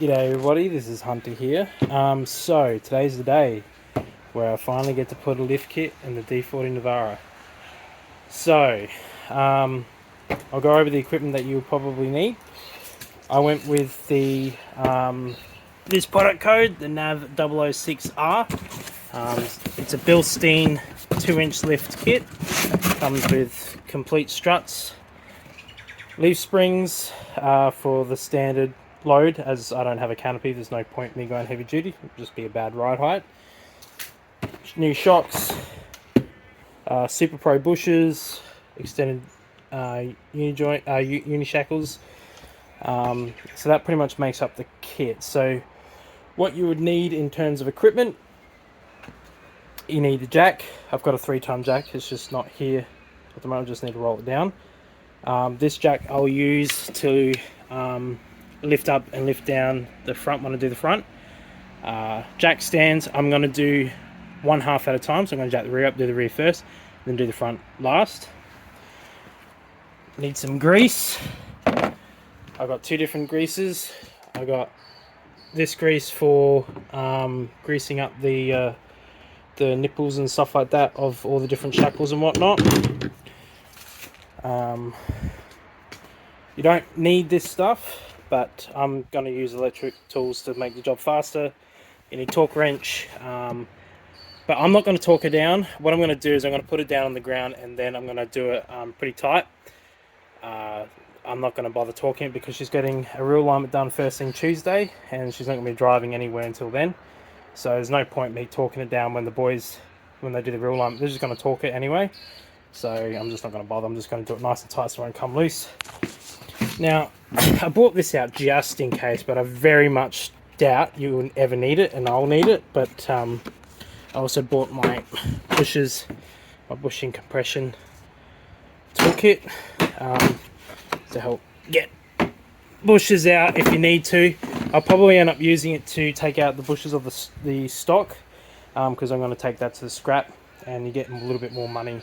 G'day everybody, this is Hunter here. So today's the day where I finally get to put a lift kit in the D40 Navara. So, I'll go over the equipment that you'll probably need. I went with the this product code, the NAV006R. It's a Bilstein 2-inch lift kit. Comes with complete struts, leaf springs for the standard load. As I don't have a canopy, there's no point in me going heavy duty, it'd just be a bad ride height. New shocks, Super Pro bushes, extended uni shackles. So that pretty much makes up the kit. So what you would need in terms of equipment, you need the jack. I've got a 3-ton jack, it's just not here at the moment, I just need to roll it down. This jack I'll use to lift up and lift down the front when I do the front. Jack stands, I'm going to do one half at a time, so I'm going to jack the rear up, do the rear first, then do the front last. Need some grease. I've got 2 different greases. I got this grease for greasing up the nipples and stuff like that of all the different shackles and whatnot. You don't need this stuff, but I'm going to use electric tools to make the job faster. You need torque wrench, but I'm not going to torque it down. What I'm going to do is I'm going to put it down on the ground and then I'm going to do it pretty tight. I'm not going to bother torquing it because she's getting a real alignment done first thing Tuesday and she's not going to be driving anywhere until then. So there's no point me torquing it down when the boys, when they do the real alignment, they're just going to torque it anyway. So I'm just not going to bother, I'm just going to do it nice and tight so it won't come loose. Now, I bought this out just in case, but I very much doubt you will ever need it, and I'll need it. But I also bought my bushes, my bushing compression toolkit to help get bushes out if you need to. I'll probably end up using it to take out the bushes of the stock, because I'm going to take that to the scrap, and you get a little bit more money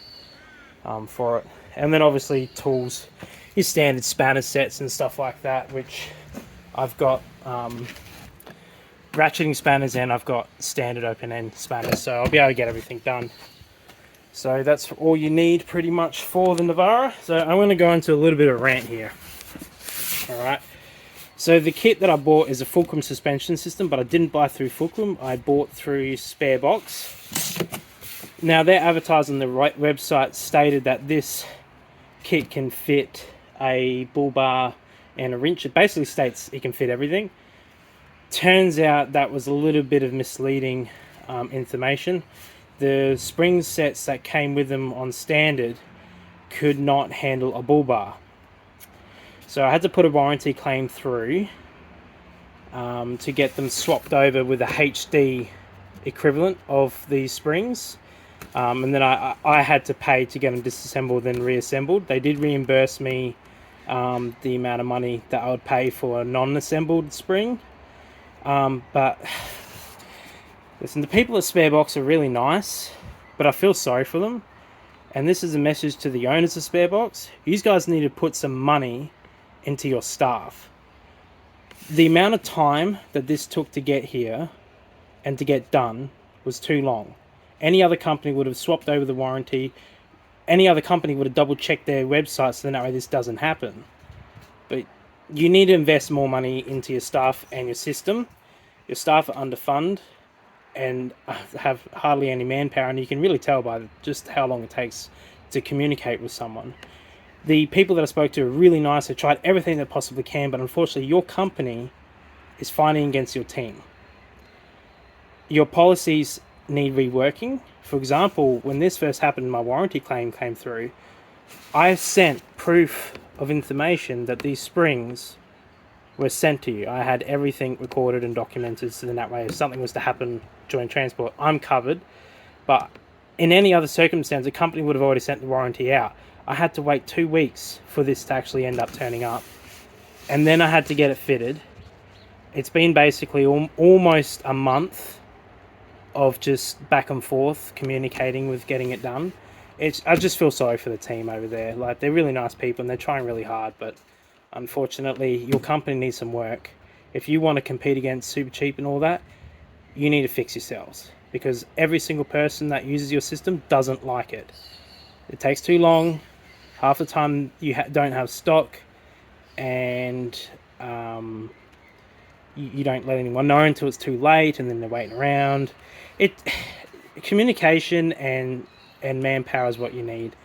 for it. And then obviously tools, your standard spanner sets and stuff like that, which I've got ratcheting spanners and I've got standard open end spanners, so I'll be able to get everything done. So that's all you need pretty much for the Navara. So I'm going to go into a little bit of a rant here. Alright, so the kit that I bought is a Fulcrum suspension system, but I didn't buy through Fulcrum, I bought through Spare Box. Now their advertising on the website stated that this kit can fit a bull bar and a wrench. It basically states it can fit everything. Turns out that was a little bit of misleading information. The spring sets that came with them on standard could not handle a bull bar. So I had to put a warranty claim through to get them swapped over with a HD equivalent of these springs. And then I had to pay to get them disassembled and reassembled. They did reimburse me the amount of money that I would pay for a non-assembled spring. But listen, the people at Spare Box are really nice, but I feel sorry for them. And this is a message to the owners of Spare Box. You guys need to put some money into your staff. The amount of time that this took to get here and to get done was too long. Any other company would have swapped over the warranty. Any other company would have double-checked their website so that way this doesn't happen. But you need to invest more money into your staff and your system. Your staff are underfunded and have hardly any manpower, and you can really tell by just how long it takes to communicate with someone. The people that I spoke to are really nice. They tried everything they possibly can, but unfortunately your company is fighting against your team. Your policies need reworking. For example, when this first happened, my warranty claim came through, I sent proof of information that these springs were sent to you. I had everything recorded and documented, so then that way if something was to happen during transport, I'm covered. But in any other circumstance, the company would have already sent the warranty out. I had to wait 2 weeks for this to actually end up turning up, and then I had to get it fitted. It's been basically almost a month of just back and forth communicating with getting it done. I just feel sorry for the team over there. Like, they're really nice people and they're trying really hard, but unfortunately your company needs some work. if you want to compete against Super Cheap and all that, you need to fix yourselves, because every single person that uses your system doesn't like it. It takes too long. Half the time you don't have stock, and you don't let anyone know until it's too late, and then they're waiting around. Communication and manpower is what you need.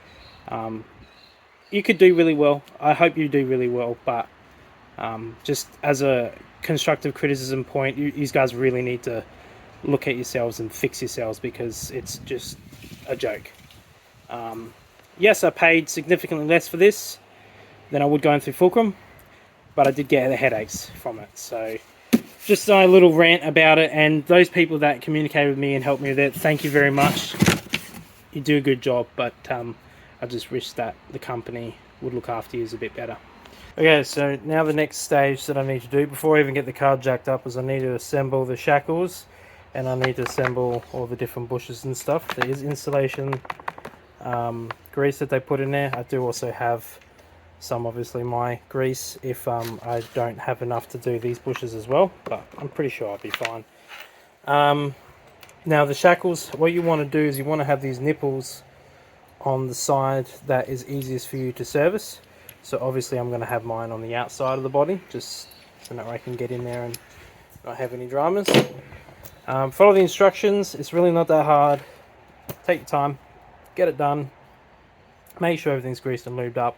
You could do really well. I hope you do really well, but just as a constructive criticism point, you guys really need to look at yourselves and fix yourselves, because it's just a joke. Yes, I paid significantly less for this than I would going through Fulcrum, but I did get the headaches from it. So just a little rant about it, and those people that communicated with me and helped me with it, thank you very much. You do a good job, but I just wish that the company would look after you a bit better. Okay, so now the next stage that I need to do before I even get the car jacked up is I need to assemble the shackles, and I need to assemble all the different bushes and stuff. There is insulation grease that they put in there. I do also have some, obviously, my grease if I don't have enough to do these bushes as well, but I'm pretty sure I'll be fine. Now the shackles, what you want to do is you want to have these nipples on the side that is easiest for you to service. So obviously I'm going to have mine on the outside of the body, just so that I can get in there and not have any dramas. Follow the instructions. It's really not that hard. Take your time, get it done, make sure everything's greased and lubed up,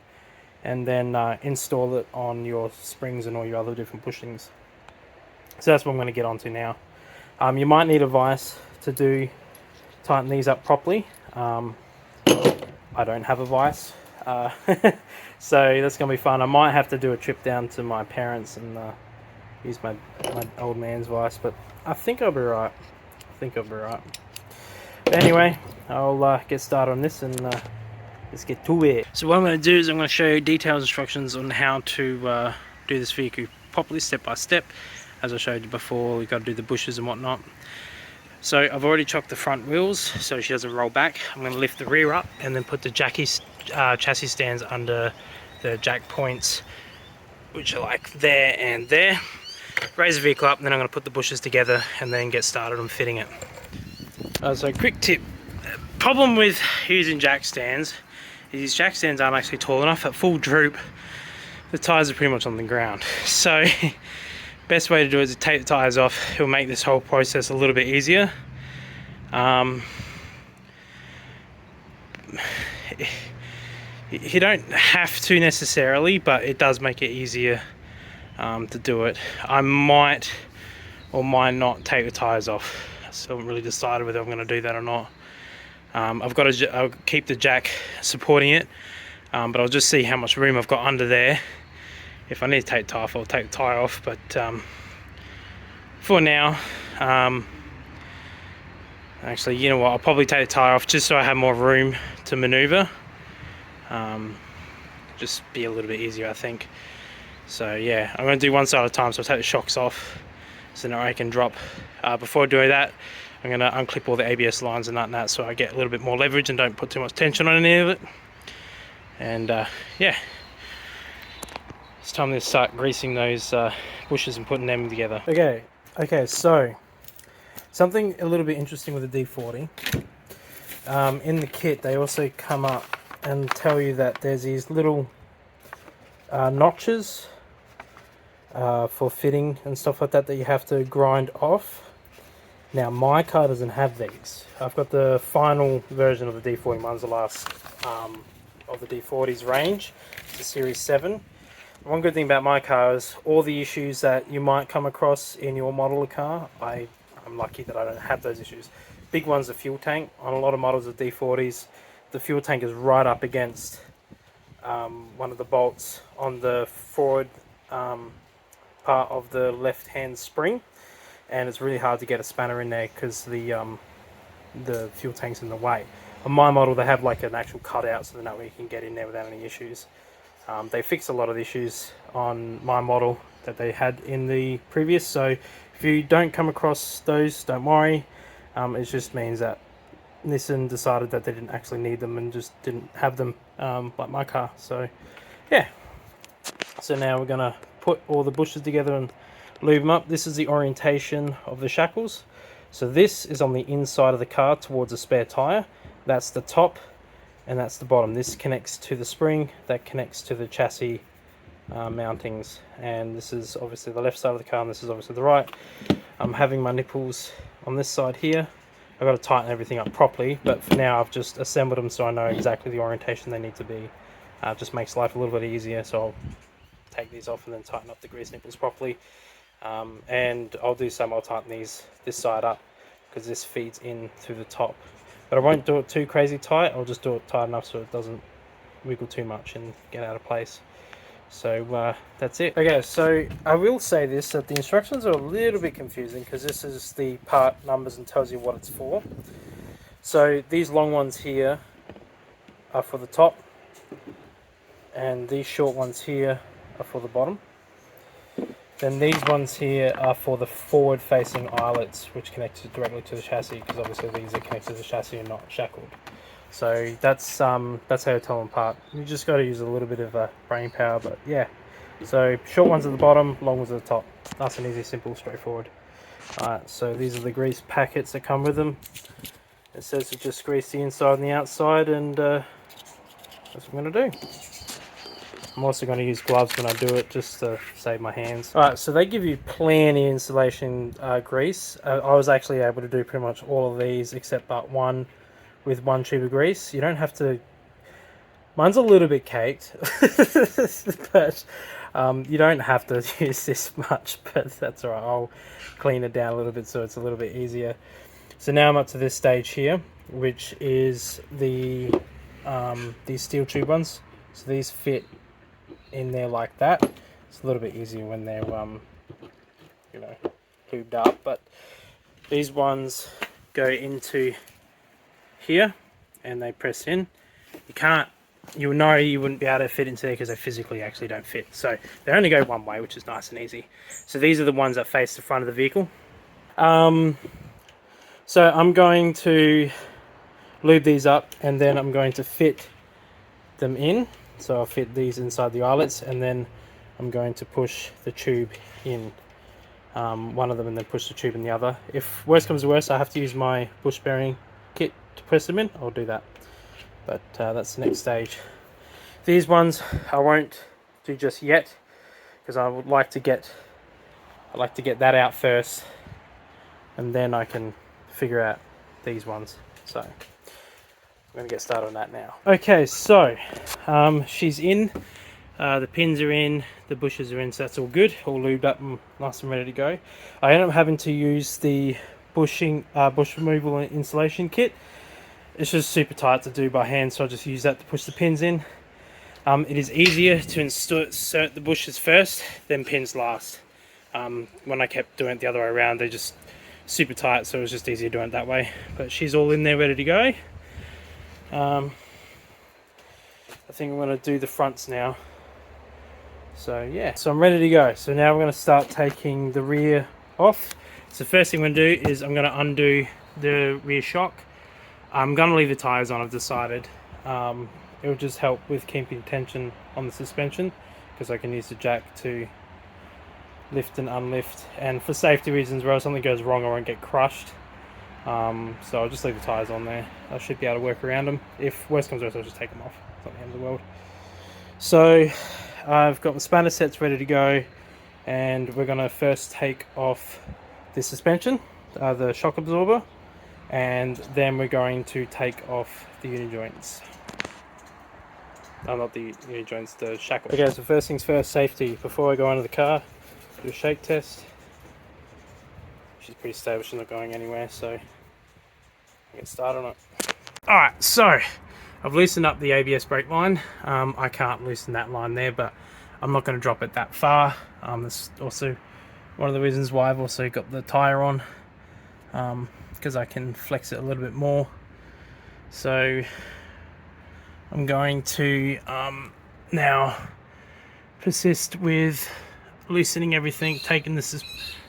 and then install it on your springs and all your other different bushings. So that's what I'm going to get onto now. You might need a vise to tighten these up properly. I don't have a vise, so that's going to be fun. I might have to do a trip down to my parents and use my old man's vise, but I think I'll be right. But anyway, I'll get started on this, and let's get to it. So what I'm going to do is I'm going to show you detailed instructions on how to do this vehicle properly, step by step. As I showed you before, we've got to do the bushes and whatnot. So I've already chocked the front wheels so she doesn't roll back. I'm going to lift the rear up and then put the chassis stands under the jack points, which are like there and there. Raise the vehicle up, and then I'm going to put the bushes together and then get started on fitting it. So quick tip. Problem with using jack stands is these jack stands aren't actually tall enough. At full droop, the tyres are pretty much on the ground. So best way to do it is to take the tyres off. It'll make this whole process a little bit easier. You don't have to necessarily, but it does make it easier to do it. I might or might not take the tyres off. I still haven't really decided whether I'm going to do that or not. I'll keep the jack supporting it, but I'll just see how much room I've got under there. If I need to take the tyre off, I'll take the tyre off, but for now, actually, you know what, I'll probably take the tyre off just so I have more room to manoeuvre. Just be a little bit easier, I think. So yeah, I'm going to do one side at a time, so I'll take the shocks off so now I can drop. Before I do that, I'm going to unclip all the ABS lines and that, so I get a little bit more leverage and don't put too much tension on any of it. And yeah, it's time to start greasing those bushes and putting them together. Okay, so something a little bit interesting with the D40. In the kit, they also come up and tell you that there's these little notches for fitting and stuff like that you have to grind off. Now my car doesn't have these. I've got the final version of the D40. Mine's the last of the D40's range. It's the Series 7. One good thing about my car is all the issues that you might come across in your model of car, I'm lucky that I don't have those issues. Big one's the fuel tank. On a lot of models of D40s, the fuel tank is right up against one of the bolts on the forward part of the left hand spring, and it's really hard to get a spanner in there because the fuel tank's in the way. On my model, they have like an actual cutout so that way you can get in there without any issues. They fixed a lot of the issues on my model that they had in the previous, so if you don't come across those, don't worry. It just means that Nissan decided that they didn't actually need them and just didn't have them like my car. So yeah, so now we're gonna put all the bushes together and lube them up. This is the orientation of the shackles. So this is on the inside of the car towards the spare tire. That's the top and that's the bottom. This connects to the spring, that connects to the chassis mountings, and this is obviously the left side of the car and this is obviously the right. I'm having my nipples on this side here. I've got to tighten everything up properly, but for now I've just assembled them so I know exactly the orientation they need to be. Just makes life a little bit easier, so I'll take these off and then tighten up the grease nipples properly. And I'll tighten this side up because this feeds in through the top. But I won't do it too crazy tight, I'll just do it tight enough so it doesn't wiggle too much and get out of place. So that's it. Okay, so I will say this, that the instructions are a little bit confusing because this is the part numbers and tells you what it's for. So these long ones here are for the top and these short ones here are for the bottom. Then these ones here are for the forward facing eyelets which connect directly to the chassis, because obviously these are connected to the chassis and not shackled. So that's how you tell them apart. You just got to use a little bit of brain power, but yeah. So short ones at the bottom, long ones at the top. Nice and easy, simple, straightforward. Alright, so these are the grease packets that come with them. It says to just grease the inside and the outside, and that's what I'm going to do. I'm also going to use gloves when I do it, just to save my hands. Alright, so they give you plenty of insulation grease. I was actually able to do pretty much all of these except but one, with one tube of grease. You don't have to, mine's a little bit caked, but you don't have to use this much, but that's alright. I'll clean it down a little bit so it's a little bit easier. So now I'm up to this stage here, which is these steel tube ones. So these fit in there like that. It's a little bit easier when they're you know, lubed up, but these ones go into here and they press in. You know you wouldn't be able to fit into there because they physically actually don't fit. So they only go one way, which is nice and easy. So these are the ones that face the front of the vehicle. So I'm going to lube these up and then I'm going to fit them in. So I'll fit these inside the eyelets and then I'm going to push the tube in one of them and then push the tube in the other. If worst comes to worst, I have to use my bush bearing kit to press them in, I'll do that. But that's the next stage. These ones I won't do just yet because I would like to get that out first and then I can figure out these ones. So I'm going to get started on that now. Okay, so she's in, the pins are in, the bushes are in, so that's all good, all lubed up and nice and ready to go. I end up having to use the bush removal and insulation kit. It's just super tight to do by hand, so I just use that to push the pins in. It is easier to insert the bushes first, then pins last. When I kept doing it the other way around, they're just super tight, so it was just easier doing it that way. But she's all in there ready to go. I think I'm going to do the fronts now. So yeah, so I'm ready to go. So now we're going to start taking the rear off. So the first thing I'm going to do is I'm going to undo the rear shock. I'm going to leave the tyres on, I've decided. It will just help with keeping tension on the suspension because I can use the jack to lift and unlift, and for safety reasons where if something goes wrong I won't get crushed. So I'll just leave the tyres on there. I should be able to work around them. If worst comes to worst, I'll just take them off. It's not the end of the world. So I've got the spanner sets ready to go, and we're going to first take off the suspension, the shock absorber, and then we're going to take off the uni joints. Not the uni joints, the shackle. Okay, so first things first, safety. Before I go into the car, do a shake test. She's pretty stable, she's not going anywhere, so I'll get started on it. Alright, so I've loosened up the ABS brake line. I can't loosen that line there, but I'm not going to drop it that far. That's also one of the reasons why I've also got the tyre on, because I can flex it a little bit more. So I'm going to now persist with loosening everything, taking this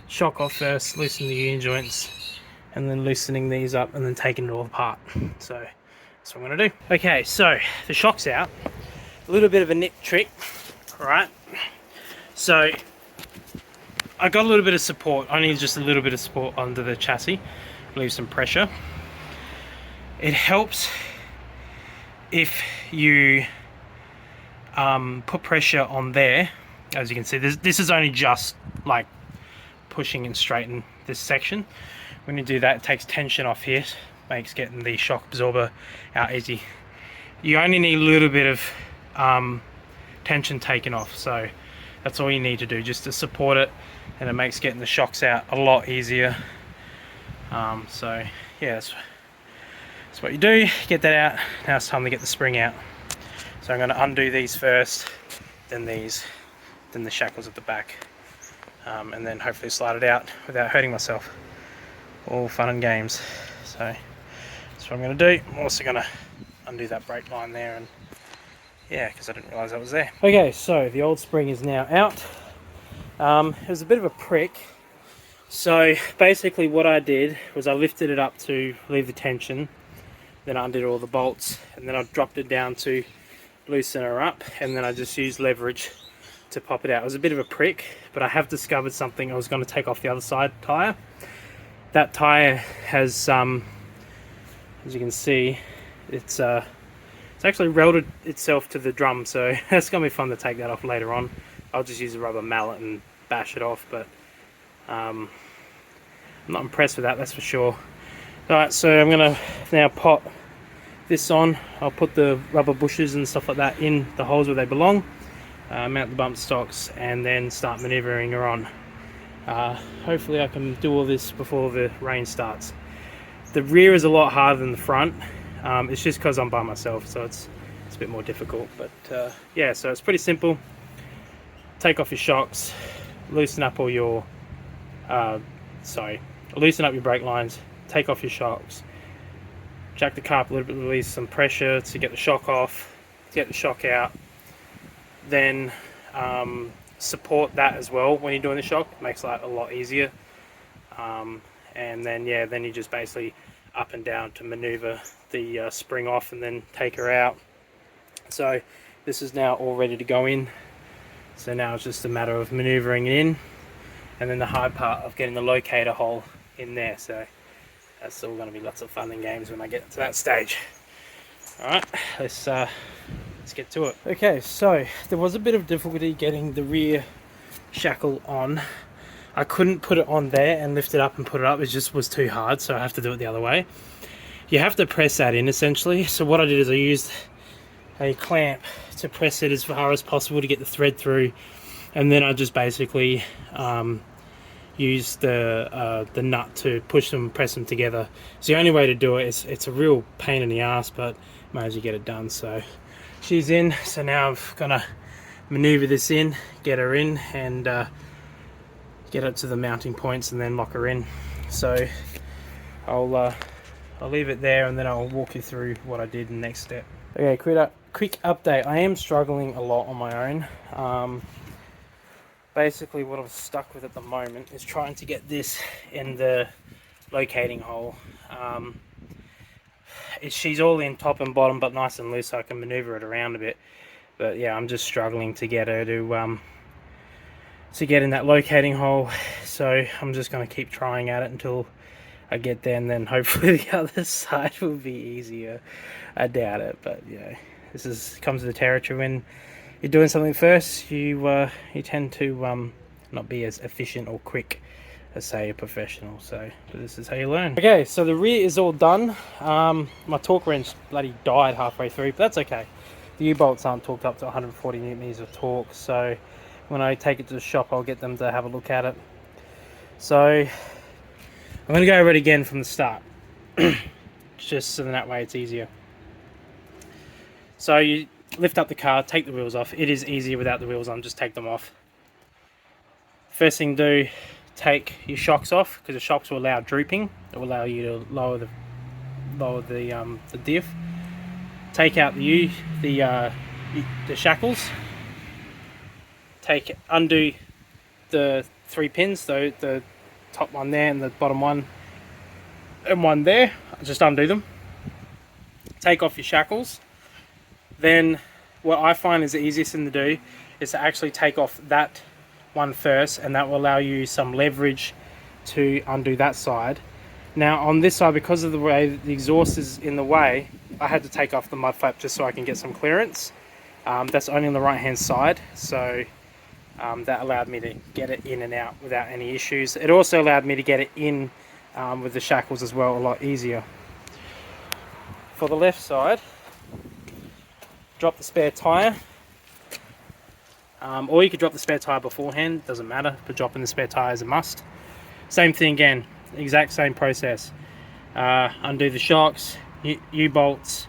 shock off first, loosening the uni joints, and then loosening these up and then taking it all apart. So that's what I'm going to do. Okay, so the shock's out. A little bit of a nip trick, right? So I got a little bit of support. I need just a little bit of support under the chassis, leave some pressure. It helps if you put pressure on there. As you can see, this is only just like pushing and straighten this section. When you do that, it takes tension off here, makes getting the shock absorber out easy. You only need a little bit of tension taken off, so that's all you need to do, just to support it, and it makes getting the shocks out a lot easier. So yeah, that's what you do. Get that out. Now it's time to get the spring out. So I'm going to undo these first, then these, then the shackles at the back, and then hopefully slide it out without hurting myself. All fun and games. So that's what I'm going to do. I'm also going to undo that brake line there, and yeah, because I didn't realise that was there. Okay, so the old spring is now out. It was a bit of a prick. So basically what I did was I lifted it up to relieve the tension, then I undid all the bolts, and then I dropped it down to loosen her up, and then I just used leverage to pop it out. It was a bit of a prick, but I have discovered something. I was going to take off the other side tyre. That tyre has, as you can see, it's actually welded itself to the drum, so it's going to be fun to take that off later on. I'll just use a rubber mallet and bash it off, but I'm not impressed with that, that's for sure. Alright, so I'm going to now pop this on. I'll put the rubber bushes and stuff like that in the holes where they belong, mount the bump stocks, and then start manoeuvring her on. Hopefully I can do all this before the rain starts. The rear is a lot harder than the front. It's just because I'm by myself, so it's a bit more difficult, but yeah, so it's pretty simple. Take off your shocks, loosen up all your loosen up your brake lines, take off your shocks, jack the car up a little bit, release some pressure to get the shock off, get the shock out, then support that as well when you're doing the shock. It makes life a lot easier. And then yeah, then you just basically up and down to maneuver the spring off and then take her out. So this is now all ready to go in. So now it's just a matter of maneuvering it in, and then the hard part of getting the locator hole in there. So that's all going to be lots of fun and games when I get to that stage. Alright, let's get to it. Okay, so there was a bit of difficulty getting the rear shackle on. I couldn't put it on there and lift it up and put it up. It just was too hard, so I have to do it the other way. You have to press that in essentially. So what I did is I used a clamp to press it as far as possible to get the thread through, and then I just basically use the nut to push them, press them together. It's the only way to do it. It's a real pain in the ass, but might as well get it done. So she's in, so now I'm gonna maneuver this in, get her in, and get it to the mounting points and then lock her in. So I'll leave it there, and then I'll walk you through what I did in the next step. Okay, quick update. I am struggling a lot on my own. Basically what I'm stuck with at the moment is trying to get this in the locating hole. She's all in top and bottom, but nice and loose, so I can maneuver it around a bit. But yeah, I'm just struggling to get her to get in that locating hole. So I'm just going to keep trying at it until I get there, and then hopefully the other side will be easier. I doubt it, but yeah, this comes to the territory when you're doing something first. You tend to not be as efficient or quick as say a professional. So but this is how you learn. Okay, so the rear is all done. My torque wrench bloody died halfway through, but that's okay. The U-bolts aren't torqued up to 140 newton meters of torque, so when I take it to the shop I'll get them to have a look at it. So I'm going to go over it again from the start, just so that way it's easier. So you lift up the car, take the wheels off. It is easier without the wheels on, just take them off. First thing to do, take your shocks off, because the shocks will allow drooping. It will allow you to lower the diff. Take out the shackles. Undo the 3 pins, so the top one there and the bottom one and one there. Just undo them. Take off your shackles. Then what I find is the easiest thing to do is to actually take off that one first, and that will allow you some leverage to undo that side. Now on this side, because of the way the exhaust is in the way, I had to take off the mud flap just so I can get some clearance. That's only on the right hand side, so that allowed me to get it in and out without any issues. It also allowed me to get it in with the shackles as well a lot easier. For the left side, drop the spare tyre, or you could drop the spare tyre beforehand, doesn't matter, but dropping the spare tyre is a must. Same thing again, exact same process. Undo the shocks, U-bolts,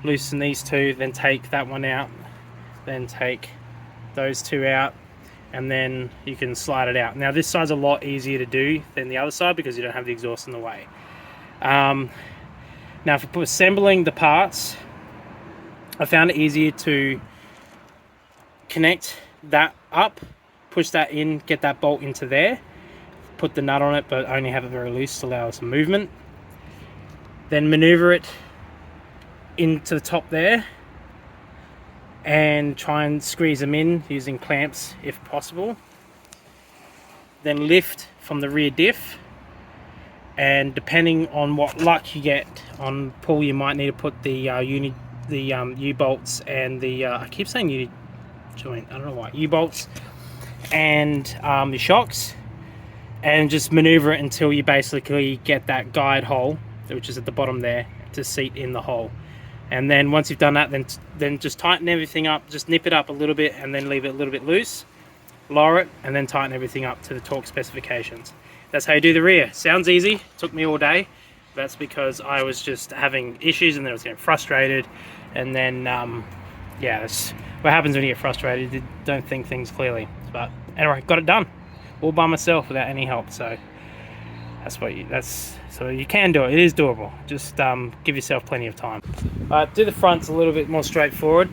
loosen these two, then take that one out, then take those two out, and then you can slide it out. Now this side's a lot easier to do than the other side because you don't have the exhaust in the way. Now for assembling the parts, I found it easier to connect that up, push that in, get that bolt into there, put the nut on it but only have it very loose to allow some movement. Then maneuver it into the top there and try and squeeze them in using clamps if possible. Then lift from the rear diff, and depending on what luck you get on pull, you might need to put the U-bolts and the I keep saying U-joint, I don't know why, U-bolts and the shocks, and just maneuver it until you basically get that guide hole, which is at the bottom there, to seat in the hole. And then once you've done that, then just tighten everything up, just nip it up a little bit and then leave it a little bit loose, lower it, and then tighten everything up to the torque specifications. That's how you do the rear. Sounds easy, took me all day. That's because I was just having issues and then I was getting frustrated. And then, yeah, that's what happens when you get frustrated. You don't think things clearly. But anyway, got it done all by myself without any help. So so you can do it. It is doable. Just give yourself plenty of time. Do the fronts a little bit more straightforward.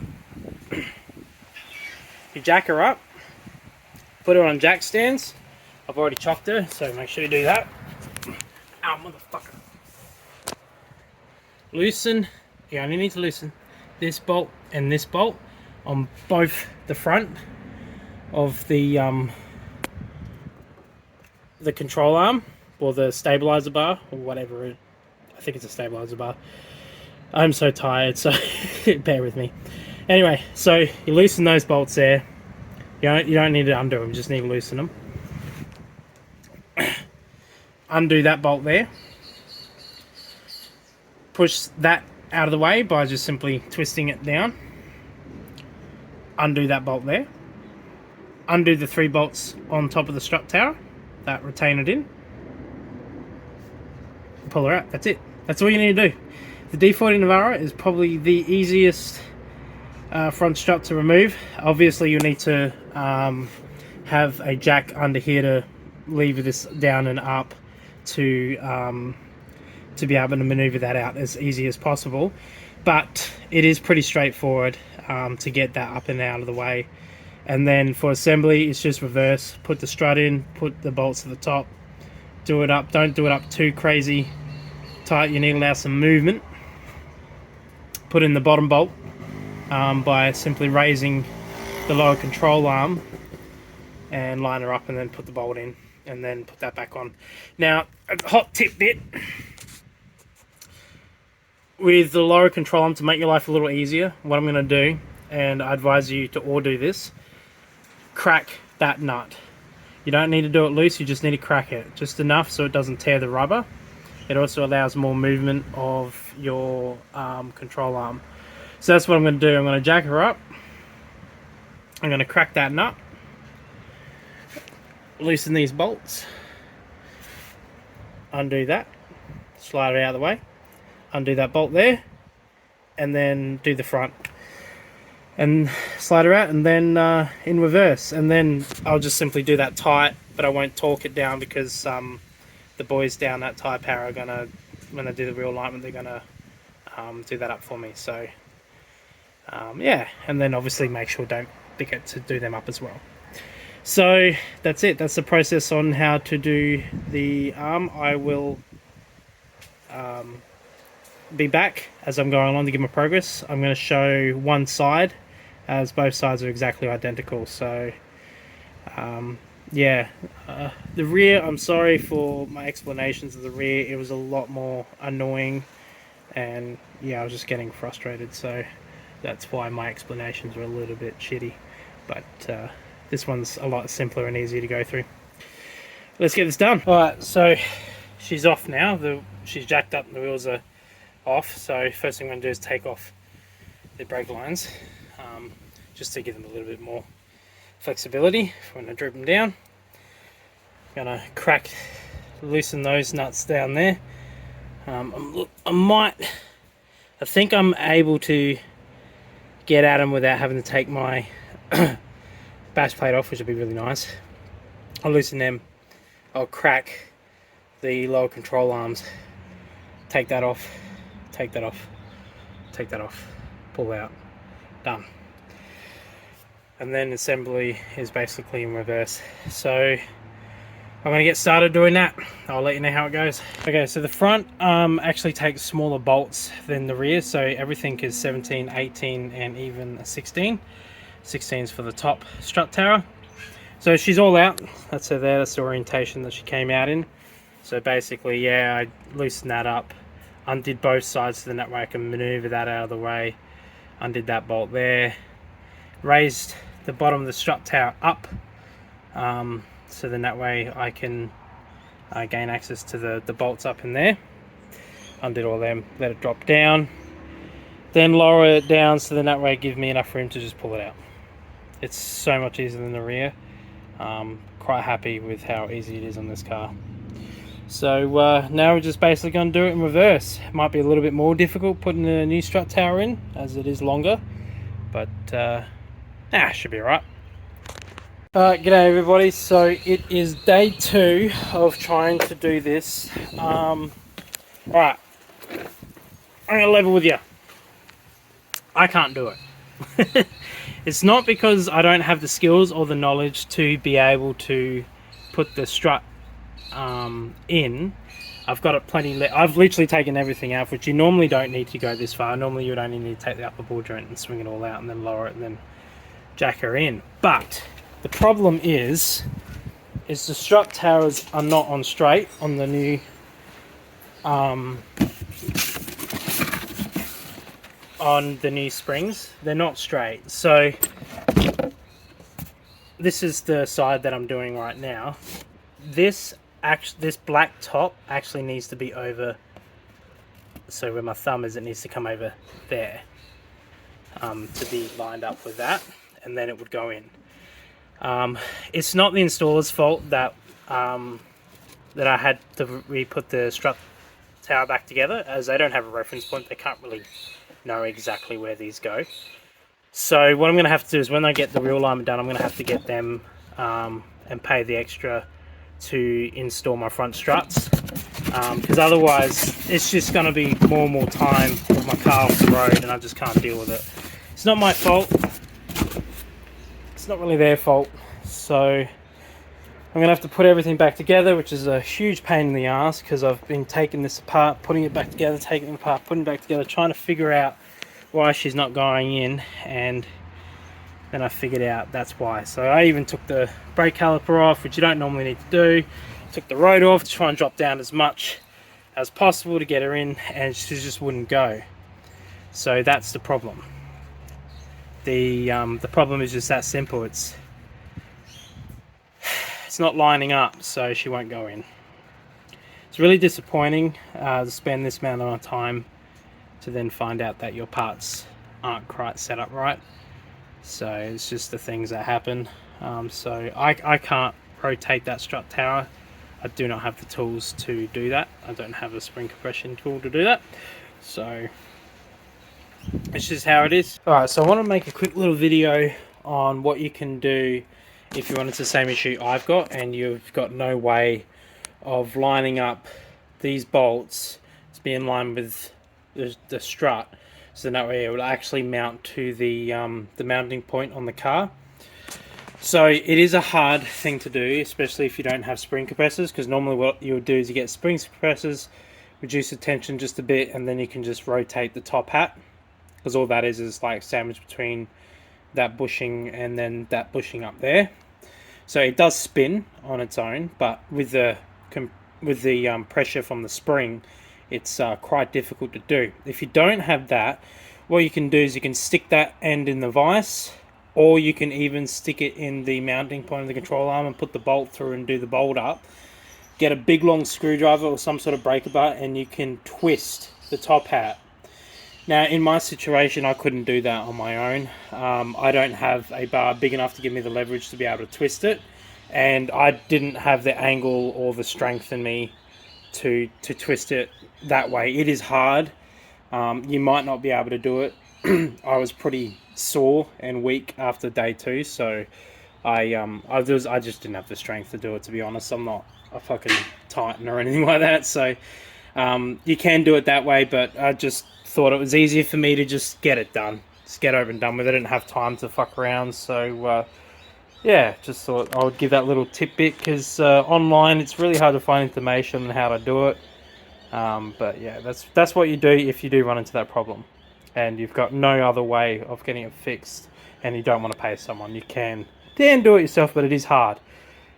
You jack her up, put her on jack stands. I've already chocked her, so make sure you do that. Ow, motherfucker. Loosen, you only need to loosen this bolt and this bolt on both the front of the control arm, or the stabilizer bar, or whatever I think it's a stabilizer bar. I'm so tired, so bear with me. Anyway, so you loosen those bolts there. You don't need to undo them, you just need to loosen them. Undo that bolt there. Push that out of the way by just simply twisting it down. Undo that bolt there. Undo the 3 bolts on top of the strut tower that retain it in. Pull her out. That's it. That's all you need to do. The D40 Navara is probably the easiest front strut to remove. Obviously you'll need to have a jack under here to lever this down and up to be able to maneuver that out as easy as possible, but it is pretty straightforward to get that up and out of the way. And then for assembly, it's just reverse, put the strut in, put the bolts at the top, do it up. Don't do it up too crazy tight, you need to allow some movement. Put in the bottom bolt by simply raising the lower control arm and line her up, and then put the bolt in and then put that back on. Now, a hot tip bit with the lower control arm, to make your life a little easier, what I'm going to do, and I advise you to all do this, crack that nut. You don't need to do it loose, you just need to crack it just enough so it doesn't tear the rubber. It also allows more movement of your control arm. So that's what I'm going to do. I'm going to jack her up, I'm going to crack that nut, loosen these bolts, undo that, slide it out of the way, undo that bolt there, and then do the front and slide her out, and then in reverse, and then I'll just simply do that tight, but I won't torque it down because the boys down at Tyre Power are gonna, when they do the real alignment, they're gonna do that up for me. So yeah, and then obviously make sure don't forget to do them up as well. So that's it. That's the process on how to do the arm. I will be back as I'm going along to give my progress. I'm going to show one side, as both sides are exactly identical. So yeah, the rear, I'm sorry for my explanations of the rear. It was a lot more annoying, and yeah, I was just getting frustrated, so that's why my explanations were a little bit shitty. But this one's a lot simpler and easier to go through. Let's get this done. Alright, so she's off now. She's jacked up and the wheels are off. So first thing I'm going to do is take off the brake lines, just to give them a little bit more flexibility when I droop them down. I'm going to loosen those nuts down there. I think I'm able to get at them without having to take my bash plate off, which would be really nice. I'll loosen them. I'll crack the lower control arms, take that off, take that off, take that off, pull out, done. And then assembly is basically in reverse. So I'm going to get started doing that. I'll let you know how it goes. Okay, so the front actually takes smaller bolts than the rear, so everything is 17, 18 and even a 16. 16 is for the top strut tower. So she's all out. That's her there. That's the orientation that she came out in. So basically, yeah, I loosened that up, undid both sides so then that way I can maneuver that out of the way. Undid that bolt there. Raised the bottom of the strut tower up, so then that way I can gain access to the bolts up in there. Undid all them, let it drop down. Then lower it down so then that way it gives me enough room to just pull it out. It's so much easier than the rear. Quite happy with how easy it is on this car. So now we're just basically going to do it in reverse. It might be a little bit more difficult putting a new strut tower in as it is longer, but should be alright. G'day everybody, so it is day 2 of trying to do this. Alright, I'm going to level with you. I can't do it. It's not because I don't have the skills or the knowledge to be able to put the strut in. I've got it plenty. I've literally taken everything out, which you normally don't need to go this far. Normally you would only need to take the upper ball joint and swing it all out and then lower it and then jack her in. But the problem is the strut towers are not on straight on the new springs. They're not straight. So this is the side that I'm doing right now. This black top actually needs to be over, so where my thumb is, it needs to come over there to be lined up with that, and then it would go in. It's not the installer's fault that that I had to re-put the strut tower back together, as they don't have a reference point. They can't really know exactly where these go. So what I'm going to have to do is when I get the real alignment done, I'm going to have to get them and pay the extra to install my front struts, because otherwise it's just going to be more and more time with my car off the road and I just can't deal with it. It's not my fault, it's not really their fault, so I'm going to have to put everything back together, which is a huge pain in the ass because I've been taking this apart, putting it back together, taking it apart, putting it back together, trying to figure out why she's not going in, and then I figured out that's why. So I even took the brake caliper off, which you don't normally need to do. Took the rotor off to try and drop down as much as possible to get her in, and she just wouldn't go. So that's the problem. The problem is just that simple. It's not lining up, so she won't go in. It's really disappointing to spend this amount of time to then find out that your parts aren't quite set up right. So it's just the things that happen. So I can't rotate that strut tower. I do not have the tools to do that. I don't have a spring compression tool to do that. So it's just how it is. Alright, so I want to make a quick little video on what you can do if you run into the same issue I've got and you've got no way of lining up these bolts to be in line with the strut, so that way it will actually mount to the mounting point on the car. So it is a hard thing to do, especially if you don't have spring compressors, because normally what you would do is you get spring compressors, reduce the tension just a bit, and then you can just rotate the top hat, because all that is like sandwich between that bushing and then that bushing up there. So it does spin on its own, but with the pressure from the spring, it's quite difficult to do. If you don't have that, what you can do is you can stick that end in the vise, or you can even stick it in the mounting point of the control arm and put the bolt through and do the bolt up. Get a big long screwdriver or some sort of breaker bar, and you can twist the top hat. Now in my situation, I couldn't do that on my own. I don't have a bar big enough to give me the leverage to be able to twist it, and I didn't have the angle or the strength in me to twist it that way. It is hard. You might not be able to do it. I was pretty sore and weak after day 2, so I just didn't have the strength to do it, to be honest. I'm not a fucking titan or anything like that, so you can do it that way, but I just thought it was easier for me to just get it done, just get over and done with it. I didn't have time to fuck around, so yeah, just thought I would give that little tidbit, because online it's really hard to find information on how to do it. But yeah, that's what you do if you do run into that problem and you've got no other way of getting it fixed and you don't want to pay someone. You can do it yourself, but it is hard.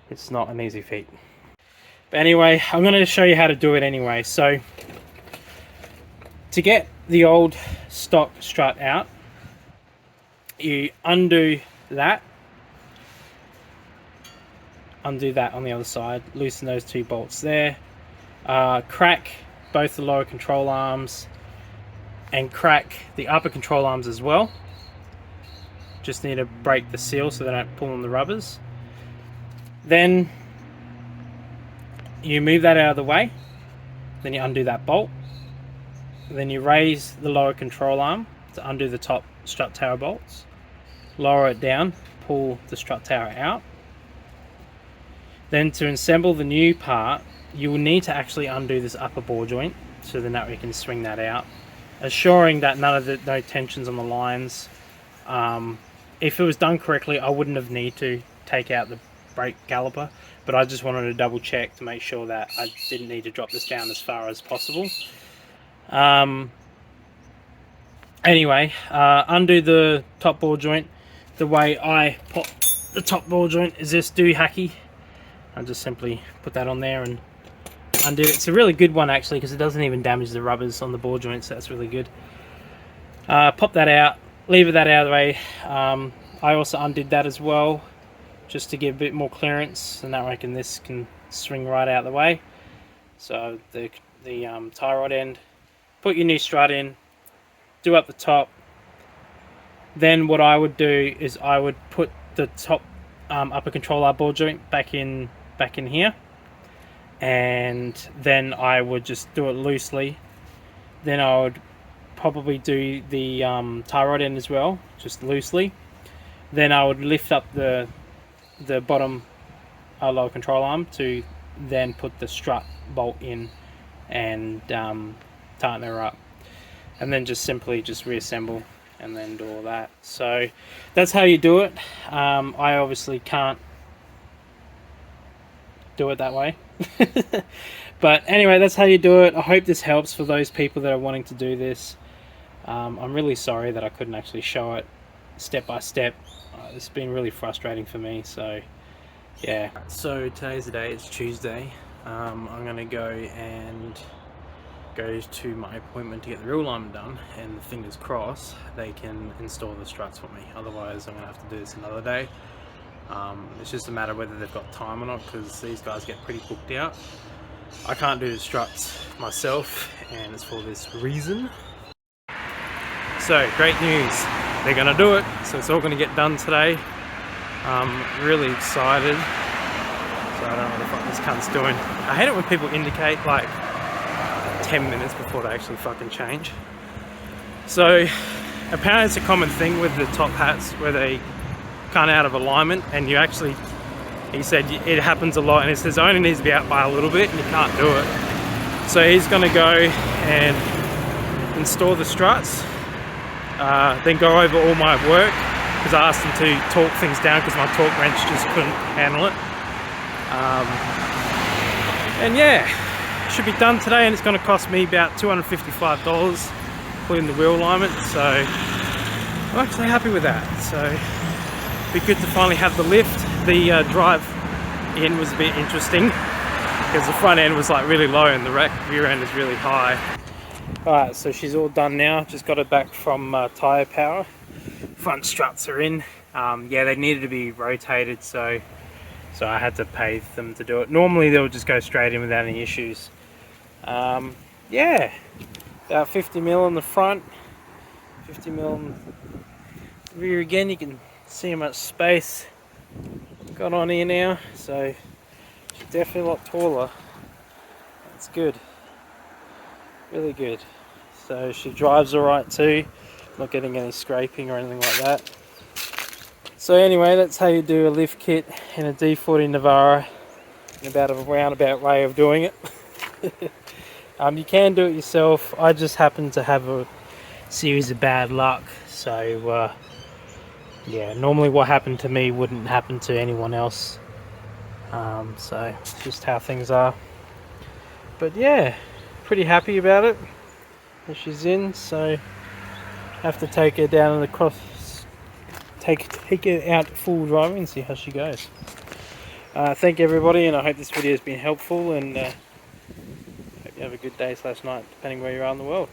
It's not an easy feat. But anyway, I'm going to show you how to do it anyway. So to get the old stock strut out, you undo that on the other side, loosen those 2 bolts there, crack both the lower control arms and crack the upper control arms as well. Just need to break the seal so they don't pull on the rubbers. Then you move that out of the way, then you undo that bolt, then you raise the lower control arm to undo the top strut tower bolts, lower it down, pull the strut tower out. Then to assemble the new part, you will need to actually undo this upper ball joint, so then that we can swing that out, assuring that no tensions on the lines. If it was done correctly, I wouldn't have need to take out the brake caliper, but I just wanted to double check to make sure that I didn't need to drop this down as far as possible. Anyway, undo the top ball joint. The way I pop the top ball joint is this doohickey. I just simply put that on there and undo it. It's a really good one actually, because it doesn't even damage the rubbers on the ball joints, so that's really good. Pop that out, lever that out of the way. I also undid that as well, just to give a bit more clearance, and that way this can swing right out of the way. So the tie rod end, put your new strut in, do up the top. Then what I would do is I would put the top upper control arm ball joint back in here, and then I would just do it loosely. Then I would probably do the tie rod end as well, just loosely. Then I would lift up the bottom lower control arm to then put the strut bolt in and tighten her up, and then just simply reassemble and then do all that. So that's how you do it. I obviously can't do it that way. But anyway, that's how you do it. I hope this helps for those people that are wanting to do this. I'm really sorry that I couldn't actually show it step by step. It's been really frustrating for me, so yeah. So today's the day, it's Tuesday. I'm gonna go to my appointment to get the rear alignment done, and fingers crossed they can install the struts for me. Otherwise I'm gonna have to do this another day. It's just a matter of whether they've got time or not, because these guys get pretty booked out. I can't do the struts myself, and it's for this reason. So great news, they're gonna do it, so it's all gonna get done today. I'm really excited. So I don't know what the fuck this cunt's doing. I hate it when people indicate like 10 minutes before they actually fucking change. So apparently it's a common thing with the top hats where they kind of out of alignment, and you actually, he said it happens a lot, and it says it only needs to be out by a little bit and you can't do it. So he's going to go and install the struts, then go over all my work, because I asked him to torque things down because my torque wrench just couldn't handle it. And yeah, should be done today, and it's going to cost me about $255 putting the wheel alignment, so I'm actually happy with that. So it'd be good to finally have the lift The drive in was a bit interesting because the front end was like really low and the rear end is really high. Alright, so she's all done now. Just got it back from Tyre Power. Front struts are in. Yeah, they needed to be rotated, so I had to pay them to do it. Normally they'll just go straight in without any issues. Yeah, about 50 mil in the front, 50 mil in the rear again. You can see how much space got on here now, so she's definitely a lot taller. That's good, really good. So she drives alright too, not getting any scraping or anything like that. So anyway, that's how you do a lift kit in a D40 Navara, in about a roundabout way of doing it. You can do it yourself. I just happen to have a series of bad luck, so yeah, normally what happened to me wouldn't happen to anyone else. So it's just how things are. But yeah, pretty happy about it. She's in, so have to take her down and across, take her out full driving and see how she goes. Thank you everybody, and I hope this video has been helpful, and hope you have a good day / night depending where you are in the world.